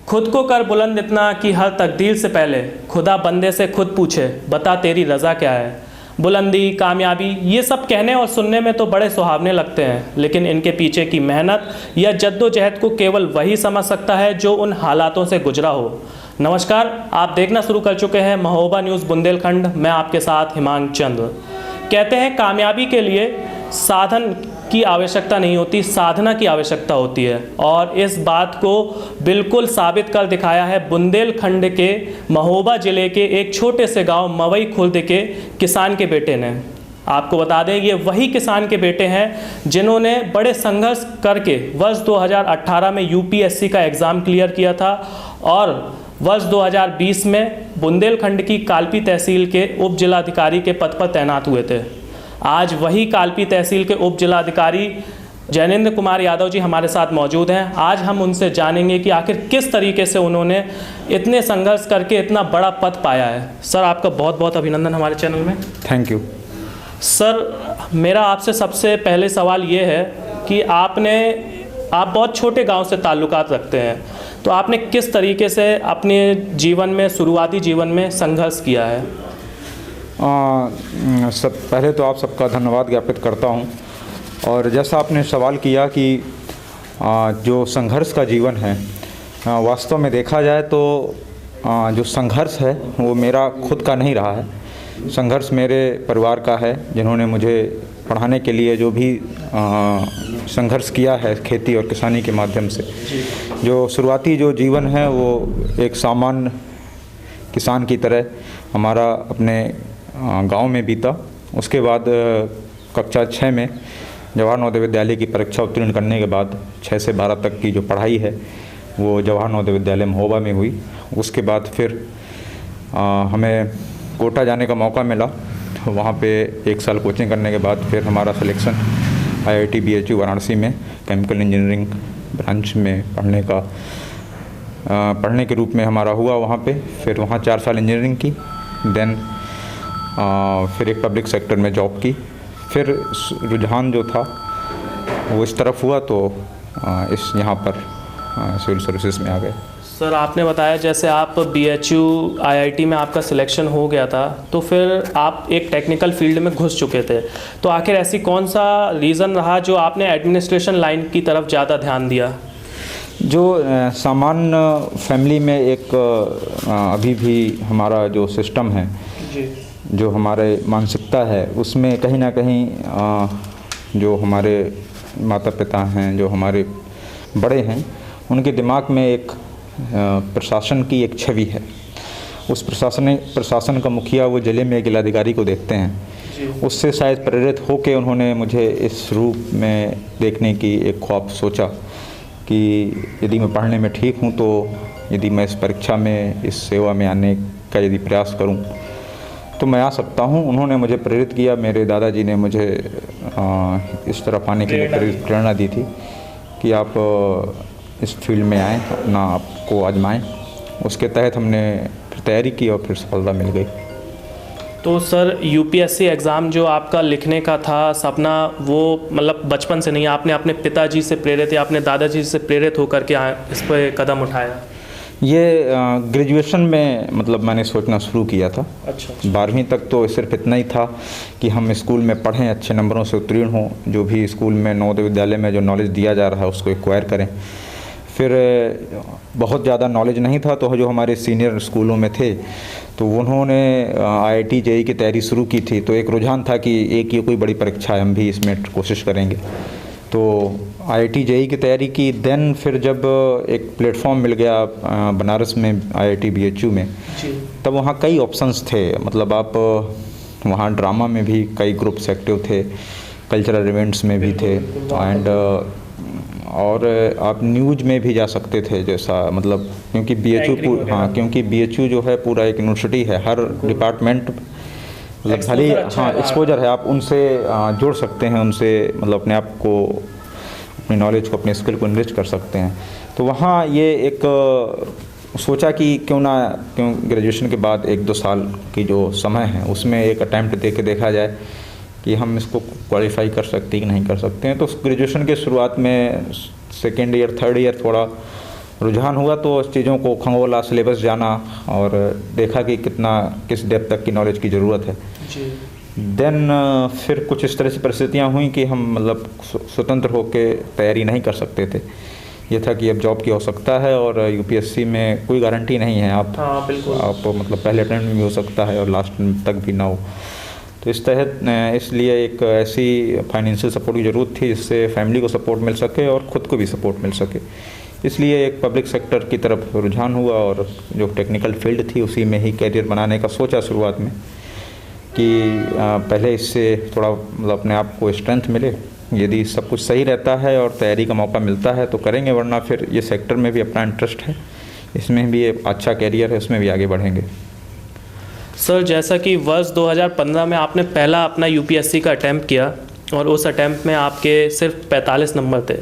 खुद को कर बुलंद इतना कि हर तकदीर से पहले खुदा बंदे से खुद पूछे, बता तेरी रज़ा क्या है। बुलंदी, कामयाबी, ये सब कहने और सुनने में तो बड़े सुहावने लगते हैं, लेकिन इनके पीछे की मेहनत या जद्दोजहद को केवल वही समझ सकता है जो उन हालातों से गुजरा हो। नमस्कार, आप देखना शुरू कर चुके हैं महोबा न्यूज़ बुंदेलखंड। मैं आपके साथ हिमांक चंद्र। कहते हैं कामयाबी के लिए साधन की आवश्यकता नहीं होती, साधना की आवश्यकता होती है, और इस बात को बिल्कुल साबित कर दिखाया है बुंदेलखंड के महोबा ज़िले के एक छोटे से गांव मवई खुर्द के किसान के बेटे ने। आपको बता दें, ये वही किसान के बेटे हैं जिन्होंने बड़े संघर्ष करके वर्ष 2018 में यूपीएससी का एग्ज़ाम क्लियर किया था और वर्ष 2020 में बुंदेलखंड की कालपी तहसील के उप जिलाधिकारी के पद पर तैनात हुए थे। आज वही कालपी तहसील के उप जिलाधिकारी जैनेंद्र कुमार यादव जी हमारे साथ मौजूद हैं। आज हम उनसे जानेंगे कि आखिर किस तरीके से उन्होंने इतने संघर्ष करके इतना बड़ा पद पाया है। सर, आपका बहुत बहुत अभिनंदन हमारे चैनल में। थैंक यू सर, मेरा आपसे सबसे पहले सवाल ये है कि आप बहुत छोटे गांव से ताल्लुकात रखते हैं, तो आपने किस तरीके से अपने जीवन में, शुरुआती जीवन में संघर्ष किया है? पहले तो आप सबका धन्यवाद ज्ञापित करता हूं। और जैसा आपने सवाल किया कि जो संघर्ष का जीवन है, वास्तव में देखा जाए तो जो संघर्ष है वो मेरा खुद का नहीं रहा है। संघर्ष मेरे परिवार का है, जिन्होंने मुझे पढ़ाने के लिए जो भी संघर्ष किया है खेती और किसानी के माध्यम से। जो शुरुआती जो जीवन है वो एक सामान्य किसान की तरह हमारा अपने गांव में बीता। उसके बाद कक्षा 6 में जवाहर नवोदय विद्यालय की परीक्षा उत्तीर्ण करने के बाद 6 से 12 तक की जो पढ़ाई है वो जवाहर नवोदय विद्यालय महोबा में हुई। उसके बाद फिर हमें कोटा जाने का मौका मिला। वहाँ पे 1 साल कोचिंग करने के बाद फिर हमारा सिलेक्शन IIT BHU वाराणसी में केमिकल इंजीनियरिंग ब्रांच में पढ़ने के रूप में हमारा हुआ वहाँ पे। फिर वहाँ 4 साल इंजीनियरिंग की, देन फिर एक पब्लिक सेक्टर में जॉब की। फिर रुझान जो था वो इस तरफ हुआ तो यहाँ पर सिविल सर्विसेज में आ गए। सर, आपने बताया जैसे आप BHU IIT में आपका सिलेक्शन हो गया था, तो फिर आप एक टेक्निकल फील्ड में घुस चुके थे, तो आखिर ऐसी कौन सा रीज़न रहा जो आपने एडमिनिस्ट्रेशन लाइन की तरफ ज़्यादा ध्यान दिया? जो सामान्य फैमिली में एक अभी भी हमारा जो सिस्टम है जी, जो हमारे मानसिकता है, उसमें कहीं ना कहीं जो हमारे माता पिता हैं, जो हमारे बड़े हैं, उनके दिमाग में एक प्रशासन की एक छवि है। उस प्रशासन का मुखिया वो जिले में जिलाधिकारी को देखते हैं। उससे शायद प्रेरित होकर उन्होंने मुझे इस रूप में देखने की एक ख्वाब सोचा कि यदि मैं पढ़ने में ठीक हूँ तो यदि मैं इस परीक्षा में, इस सेवा में आने का यदि प्रयास करूँ तो मैं आ सकता हूँ। उन्होंने मुझे प्रेरित किया। मेरे दादाजी ने मुझे इस तरफ आने के लिए प्रेरणा दी थी कि आप इस फील्ड में आएँ, अपना आपको आजमाएँ। उसके तहत हमने फिर तैयारी की और फिर सफलता मिल गई। तो सर, यूपीएससी एग्ज़ाम जो आपका लिखने का था सपना, वो मतलब बचपन से नहीं, आपने अपने पिताजी से प्रेरित या अपने दादाजी से प्रेरित होकर के इस पर कदम उठाया? ये ग्रेजुएशन में मतलब मैंने सोचना शुरू किया था। अच्छा। 12वीं तक तो सिर्फ इतना ही था कि हम स्कूल में पढ़ें, अच्छे नंबरों से उत्तीर्ण हों, जो भी स्कूल में नवोदय विद्यालय में जो नॉलेज दिया जा रहा है उसको एक्वायर करें। फिर बहुत ज़्यादा नॉलेज नहीं था, तो जो हमारे सीनियर स्कूलों में थे तो उन्होंने IIT JEE की तैयारी शुरू की थी। तो एक रुझान था कि एक ये कोई बड़ी परीक्षा है, हम भी इसमें कोशिश करेंगे। तो IIT JEE की तैयारी की। देन फिर जब एक प्लेटफॉर्म मिल गया बनारस में IIT BHU में, तब वहाँ कई ऑप्शंस थे। मतलब आप वहाँ ड्रामा में भी कई ग्रुप्स एक्टिव थे, कल्चरल इवेंट्स में भी थे, एंड और आप न्यूज़ में भी जा सकते थे। जैसा मतलब क्योंकि क्योंकि BHU जो है पूरा एक यूनिवर्सिटी है, हर डिपार्टमेंट मतलब भले एक्सपोजर है, आप उनसे जुड़ सकते हैं, उनसे मतलब अपने आप को, अपनी नॉलेज को, अपने स्किल को इनरिच कर सकते हैं। तो वहाँ ये एक सोचा कि क्यों ग्रेजुएशन के बाद 1-2 साल की जो समय है उसमें एक अटैम्प्ट दे के देखा जाए कि हम इसको क्वालिफाई कर सकते हैं कि नहीं कर सकते हैं। तो ग्रेजुएशन के शुरुआत में 2nd ईयर 3rd ईयर थोड़ा रुझान हुआ तो चीज़ों को खंगोला, सिलेबस जाना और देखा कि किस डेप्थ तक की नॉलेज की ज़रूरत है। जी। देन फिर कुछ इस तरह से परिस्थितियाँ हुई कि हम मतलब स्वतंत्र होकर तैयारी नहीं कर सकते थे। ये था कि अब जॉब की आवश्यकता है और यूपीएससी में कोई गारंटी नहीं है, हाँ बिल्कुल, आप मतलब पहले अटेम्प्ट में भी हो सकता है और लास्ट तक भी ना हो। तो इस तहत इसलिए एक ऐसी फाइनेंशियल सपोर्ट की ज़रूरत थी जिससे फैमिली को सपोर्ट मिल सके और ख़ुद को भी सपोर्ट मिल सके। इसलिए एक पब्लिक सेक्टर की तरफ रुझान हुआ और जो टेक्निकल फील्ड थी उसी में ही कैरियर बनाने का सोचा शुरुआत में कि पहले इससे थोड़ा मतलब अपने आप को स्ट्रेंथ मिले। यदि सब कुछ सही रहता है और तैयारी का मौका मिलता है तो करेंगे, वरना फिर ये सेक्टर में भी अपना इंटरेस्ट है, इसमें भी एक अच्छा कैरियर है, उसमें भी आगे बढ़ेंगे। सर जैसा कि वर्ष 2015 में आपने पहला अपना यूपीएससी का अटैम्प्ट किया और उस अटैम्प्ट में आपके सिर्फ 45 नंबर थे,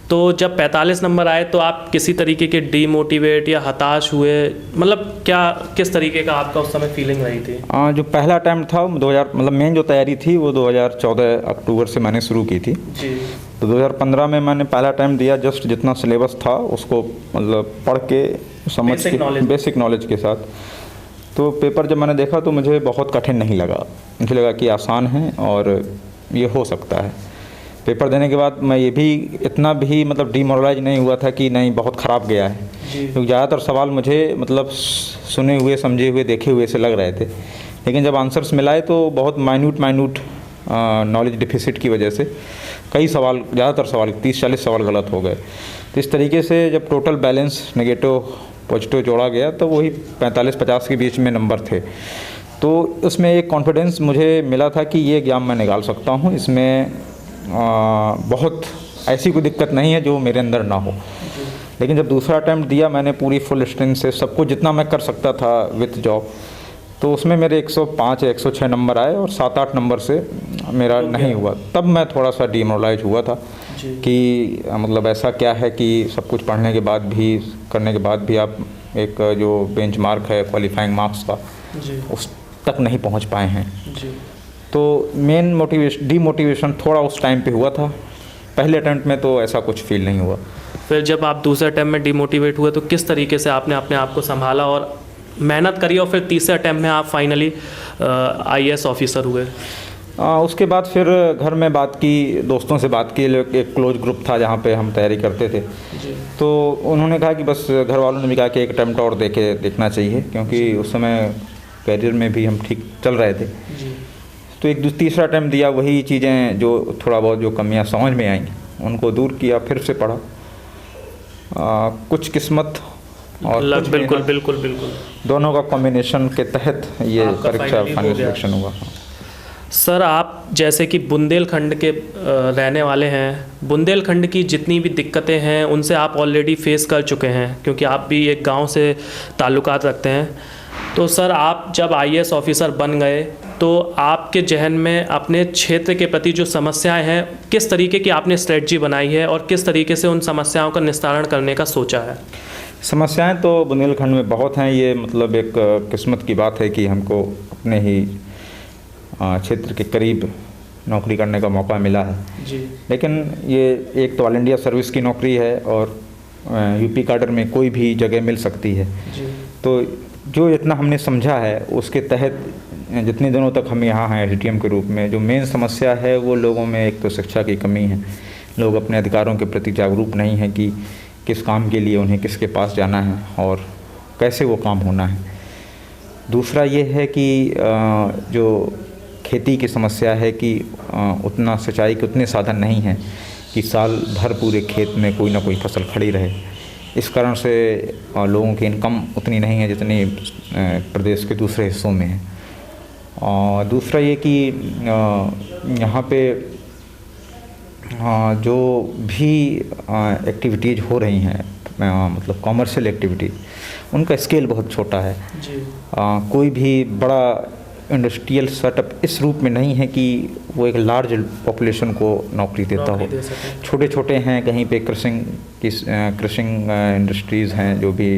तो जब 45 नंबर आए तो आप किसी तरीके के डीमोटिवेट या हताश हुए, मतलब किस तरीके का आपका उस समय फीलिंग रही थी? जो पहला अटैम्प्ट था 2000 मतलब मेन जो तैयारी थी वो 2014 अक्टूबर से मैंने शुरू की थी जी। तो 2015 में मैंने पहला अटैम्प्ट दिया, जस्ट जितना सिलेबस था उसको मतलब पढ़ के समझ के बेसिक नॉलेज के साथ। तो पेपर जब मैंने देखा तो मुझे बहुत कठिन नहीं लगा, मुझे लगा कि आसान है और ये हो सकता है। पेपर देने के बाद मैं ये भी इतना भी मतलब डिमोरलाइज नहीं हुआ था कि नहीं बहुत ख़राब गया है, क्योंकि ज़्यादातर सवाल मुझे मतलब सुने हुए, समझे हुए, देखे हुए से लग रहे थे, लेकिन जब आंसर्स मिलाए तो बहुत माइन्यूट नॉलेज डिफिसिट की वजह से कई सवाल, ज़्यादातर सवाल 30-40 सवाल गलत हो गए। तो इस तरीके से जब टोटल बैलेंस नेगेटिव पॉजिटिव जोड़ा गया तो वही 45-50 के बीच में नंबर थे। तो उसमें एक कॉन्फिडेंस मुझे मिला था कि ये एग्ज़ाम मैं निकाल सकता हूँ, इसमें बहुत ऐसी कोई दिक्कत नहीं है जो मेरे अंदर ना हो। लेकिन जब दूसरा अटैम्प्ट दिया मैंने पूरी फुल स्ट्रेंथ से सब कुछ जितना मैं कर सकता था विथ जॉब, तो उसमें मेरे 105 या 106 नंबर आए और 7-8 नंबर से मेरा नहीं हुआ। तब मैं थोड़ा सा डिमोरलाइज हुआ था कि मतलब ऐसा क्या है कि सब कुछ पढ़ने के बाद भी, करने के बाद भी आप एक जो बेंचमार्क है क्वालिफाइंग मार्क्स का उस तक नहीं पहुंच पाए हैं जी। तो मेन डीमोटिवेशन थोड़ा उस टाइम पे हुआ था, पहले अटेम्प्ट में तो ऐसा कुछ फील नहीं हुआ। फिर जब आप दूसरे अटेम्प्ट में डिमोटिवेट हुए तो किस तरीके से आपने अपने आप को संभाला और मेहनत करी और फिर तीसरे अटेम्प्ट में आप फाइनली आईएएस ऑफिसर हुए? उसके बाद फिर घर में बात की, दोस्तों से बात की, एक क्लोज ग्रुप था जहाँ पे हम तैयारी करते थे जी। तो उन्होंने कहा कि बस, घर वालों ने भी कहा कि एक अटेम्प्ट और देखना चाहिए, क्योंकि उस समय कैरियर में भी हम ठीक चल रहे थे जी। तो एक तीसरा अटेम्प्ट दिया, वही चीज़ें जो थोड़ा बहुत जो कमियाँ समझ में आईं उनको दूर किया, फिर से पढ़ा, कुछ किस्मत और कुछ बिल्कुल दोनों का कॉम्बिनेशन के तहत ये परीक्षा फाइनल सिलेक्शन हुआ। सर आप जैसे कि बुंदेलखंड के रहने वाले हैं, बुंदेलखंड की जितनी भी दिक्कतें हैं उनसे आप ऑलरेडी फेस कर चुके हैं, क्योंकि आप भी एक गांव से ताल्लुकात रखते हैं। तो सर आप जब आईएएस ऑफिसर बन गए तो आपके जहन में अपने क्षेत्र के प्रति जो समस्याएं हैं, किस तरीके की आपने स्ट्रेटजी बनाई है और किस तरीके से उन समस्याओं का निस्तारण करने का सोचा है? समस्याएं तो बुंदेलखंड में बहुत हैं, ये मतलब एक किस्मत की बात है कि हमको अपने ही क्षेत्र के करीब नौकरी करने का मौका मिला है जी। लेकिन ये एक तो ऑल इंडिया सर्विस की नौकरी है और यूपी काडर में कोई भी जगह मिल सकती है जी। तो जो जितना हमने समझा है उसके तहत जितने दिनों तक हम यहाँ हैं एसडीएम के रूप में, जो मेन समस्या है वो लोगों में एक तो शिक्षा की कमी है, लोग अपने अधिकारों के प्रति जागरूक नहीं हैं कि किस काम के लिए उन्हें किसके पास जाना है और कैसे वो काम होना है। दूसरा ये है कि जो खेती की समस्या है कि उतना सिंचाई के उतने साधन नहीं हैं कि साल भर पूरे खेत में कोई ना कोई फसल खड़ी रहे। इस कारण से लोगों की इनकम उतनी नहीं है जितनी प्रदेश के दूसरे हिस्सों में है। और दूसरा ये कि यहाँ पे जो भी एक्टिविटीज़ हो रही हैं, मतलब कॉमर्शियल एक्टिविटीज़, उनका स्केल बहुत छोटा है जी। कोई भी बड़ा इंडस्ट्रियल सेटअप इस रूप में नहीं है कि वो एक लार्ज पॉपुलेशन को नौकरी देता हो। छोटे छोटे हैं, कहीं पे क्रशिंग इंडस्ट्रीज़ हैं, जो भी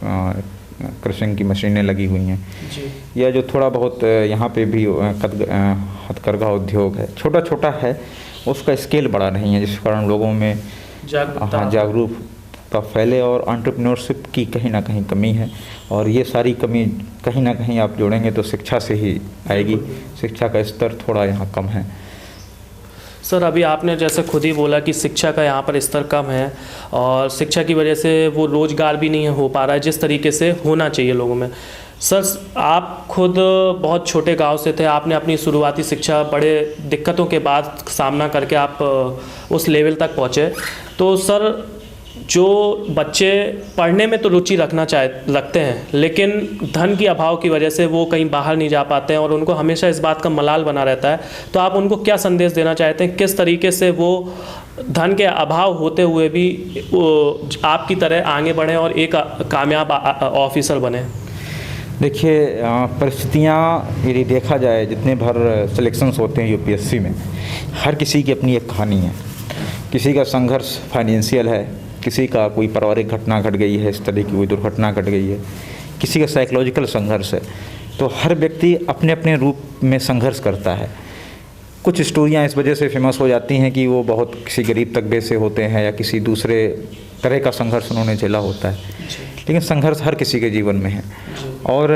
क्रशिंग की मशीनें लगी हुई हैं जी। या जो थोड़ा बहुत यहाँ पे भी हथकरघा उद्योग है, छोटा छोटा है, उसका स्केल बड़ा नहीं है, जिस कारण लोगों में जागरूक का फैले, और एंटरप्रेन्योरशिप की कहीं ना कहीं कमी है, और ये सारी कमी कहीं ना कहीं आप जोड़ेंगे तो शिक्षा से ही आएगी। शिक्षा का स्तर थोड़ा यहाँ कम है। सर, अभी आपने जैसे खुद ही बोला कि शिक्षा का यहाँ पर स्तर कम है और शिक्षा की वजह से वो रोज़गार भी नहीं हो पा रहा है जिस तरीके से होना चाहिए लोगों में। सर, आप खुद बहुत छोटे गांव से थे, आपने अपनी शुरुआती शिक्षा बड़े दिक्कतों के बाद सामना करके आप उस लेवल तक पहुँचे। तो सर, जो बच्चे पढ़ने में तो रुचि रखते हैं, लेकिन धन की अभाव की वजह से वो कहीं बाहर नहीं जा पाते हैं और उनको हमेशा इस बात का मलाल बना रहता है, तो आप उनको क्या संदेश देना चाहते हैं? किस तरीके से वो धन के अभाव होते हुए भी आपकी तरह आगे बढ़ें और एक कामयाब ऑफिसर बने? देखिए, परिस्थितियाँ यदि देखा जाए, जितने भर सिलेक्शंस होते हैं यूपीएससी में, हर किसी की अपनी एक कहानी है। किसी का संघर्ष फाइनेंशियल है, किसी का कोई पारिवारिक घटना घट गई है, इस तरह की कोई दुर्घटना घट गई है, किसी का साइकोलॉजिकल संघर्ष है। तो हर व्यक्ति अपने अपने रूप में संघर्ष करता है। कुछ स्टोरियाँ इस वजह से फेमस हो जाती हैं कि वो बहुत किसी गरीब तबके से होते हैं या किसी दूसरे तरह का संघर्ष उन्होंने झेला होता है, लेकिन संघर्ष हर किसी के जीवन में है, और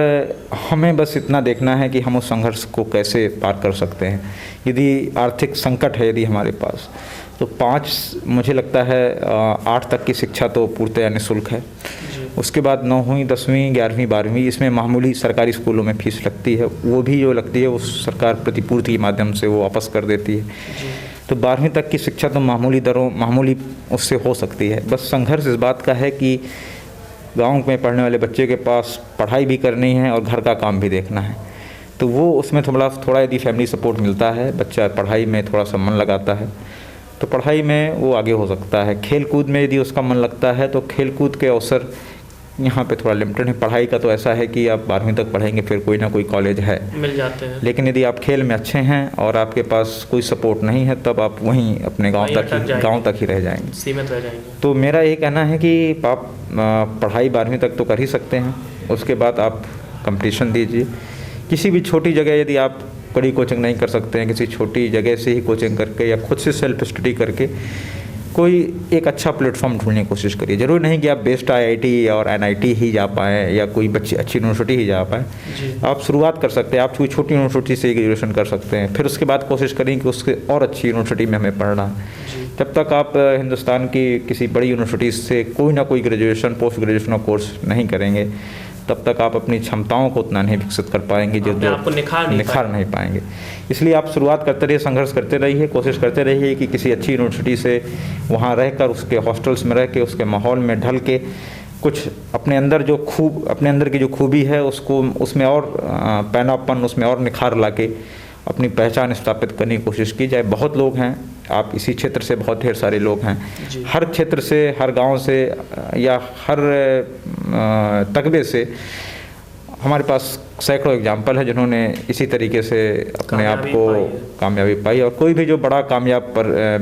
हमें बस इतना देखना है कि हम उस संघर्ष को कैसे पार कर सकते हैं। यदि आर्थिक संकट है यदि हमारे पास, तो मुझे लगता है 8 तक की शिक्षा तो पूर्णतः निःशुल्क है। उसके बाद 9वीं 10वीं 11वीं 12वीं, इसमें मामूली सरकारी स्कूलों में फ़ीस लगती है, वो भी जो लगती है वो सरकार प्रतिपूर्ति के माध्यम से वो वापस कर देती है। तो 12वीं तक की शिक्षा तो मामूली उससे हो सकती है। बस संघर्ष इस बात का है कि गाँव में पढ़ने वाले बच्चे के पास पढ़ाई भी करनी है और घर का काम भी देखना है, तो वो उसमें थोड़ा यदि फैमिली सपोर्ट मिलता है, बच्चा पढ़ाई में थोड़ा सा मन लगाता है, तो पढ़ाई में वो आगे हो सकता है। खेल कूद में यदि उसका मन लगता है तो खेल कूद के अवसर यहाँ पे थोड़ा लिमिटेड है। पढ़ाई का तो ऐसा है कि आप 12वीं तक पढ़ेंगे, फिर कोई ना कोई कॉलेज है, मिल जाते हैं। लेकिन यदि आप खेल में अच्छे हैं और आपके पास कोई सपोर्ट नहीं है, तब आप वहीं अपने गांव तक ही रह जाएंगे, सीमित रह जाएंगे। तो मेरा ये कहना है कि आप पढ़ाई 12वीं तक तो कर ही सकते हैं, उसके बाद आप कंपटीशन दीजिए। किसी भी छोटी जगह यदि आप बड़ी कोचिंग नहीं कर सकते हैं, किसी छोटी जगह से ही कोचिंग करके या खुद से सेल्फ स्टडी करके कोई एक अच्छा प्लेटफॉर्म ढूंढने की कोशिश करिए। ज़रूरी नहीं कि आप बेस्ट IIT और NIT ही जा पाएँ या कोई अच्छी यूनिवर्सिटी ही जा पाएँ। आप शुरुआत कर सकते हैं, आप कोई छोटी यूनिवर्सिटी से ग्रेजुएशन कर सकते हैं, फिर उसके बाद कोशिश करें कि उसके और अच्छी यूनिवर्सिटी में हमें पढ़ना है। जब तक आप हिंदुस्तान की किसी बड़ी यूनिवर्सिटी से कोई ना कोई ग्रेजुएशन पोस्ट ग्रेजुएशन कोर्स नहीं करेंगे, तब तक आप अपनी क्षमताओं को उतना नहीं विकसित कर पाएंगे, जो आपको निखार नहीं पाएंगे। इसलिए आप शुरुआत करते रहिए, संघर्ष करते रहिए, कोशिश करते रहिए कि किसी अच्छी यूनिवर्सिटी से वहाँ रहकर, उसके हॉस्टल्स में रह के, उसके माहौल में ढल के कुछ अपने अंदर की जो खूबी है उसको, उसमें और पैनापन, उसमें और निखार ला के अपनी पहचान स्थापित करने की कोशिश की जाए। बहुत लोग हैं, आप इसी क्षेत्र से बहुत ढेर सारे लोग हैं, हर क्षेत्र से, हर गांव से या हर तकबे से हमारे पास सैकड़ों एग्जाम्पल है जिन्होंने इसी तरीके से अपने आप को कामयाबी पाई। और कोई भी जो बड़ा कामयाब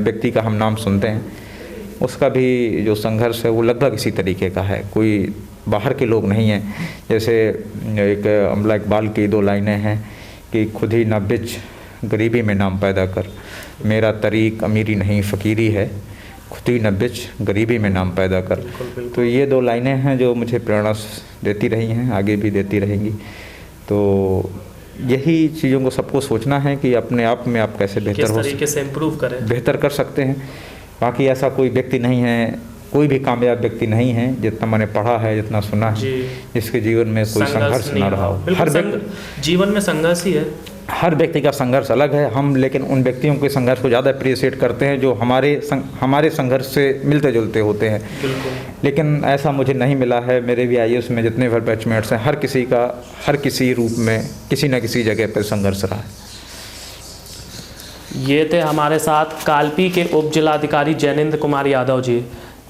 व्यक्ति का हम नाम सुनते हैं, उसका भी जो संघर्ष है वो लगभग इसी तरीके का है, कोई बाहर के लोग नहीं हैं। जैसे एक अमला इकबाल की 2 लाइनें हैं कि खुद ही न बिच गरीबी में नाम पैदा कर, मेरा तरीक अमीरी नहीं फ़कीरी है, खुद ही न बिच गरीबी में नाम पैदा कर। तो ये 2 लाइनें हैं जो मुझे प्रेरणा देती रही हैं, आगे भी देती रहेंगी। तो यही चीज़ों को सबको सोचना है कि अपने आप में आप कैसे बेहतर कर सकते हैं। बाकी ऐसा कोई व्यक्ति नहीं है, कोई भी कामयाब व्यक्ति नहीं है जितना मैंने पढ़ा है, जितना सुना है, जिसके जीवन में कोई संघर्ष न रहा हो। हर जीवन में संघर्ष ही है, हर व्यक्ति का संघर्ष अलग है। हम लेकिन उन व्यक्तियों के संघर्ष को ज़्यादा अप्रिशिएट करते हैं जो हमारे संघर्ष से मिलते जुलते होते हैं। लेकिन ऐसा मुझे नहीं मिला है। मेरे भी IAS में जितने भी बैचमेट्स हैं, हर किसी रूप में किसी न किसी जगह पर संघर्ष रहा है। ये थे हमारे साथ कालपी के उप जिलाधिकारी जैनेंद्र कुमार यादव जी,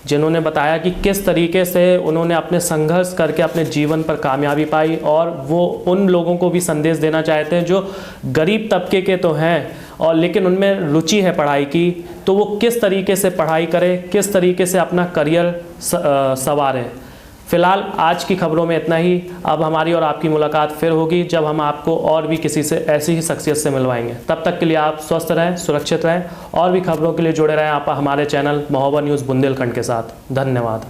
जिन्होंने बताया कि किस तरीके से उन्होंने अपने संघर्ष करके अपने जीवन पर कामयाबी पाई, और वो उन लोगों को भी संदेश देना चाहते हैं जो गरीब तबके के तो हैं और लेकिन उनमें रुचि है पढ़ाई की, तो वो किस तरीके से पढ़ाई करें, किस तरीके से अपना करियर संवारें। फ़िलहाल आज की खबरों में इतना ही। अब हमारी और आपकी मुलाकात फिर होगी जब हम आपको और भी किसी से ऐसी ही शख्सियत से मिलवाएंगे। तब तक के लिए आप स्वस्थ रहें, सुरक्षित रहें, और भी खबरों के लिए जुड़े रहें आप हमारे चैनल महोबा न्यूज़ बुंदेलखंड के साथ। धन्यवाद।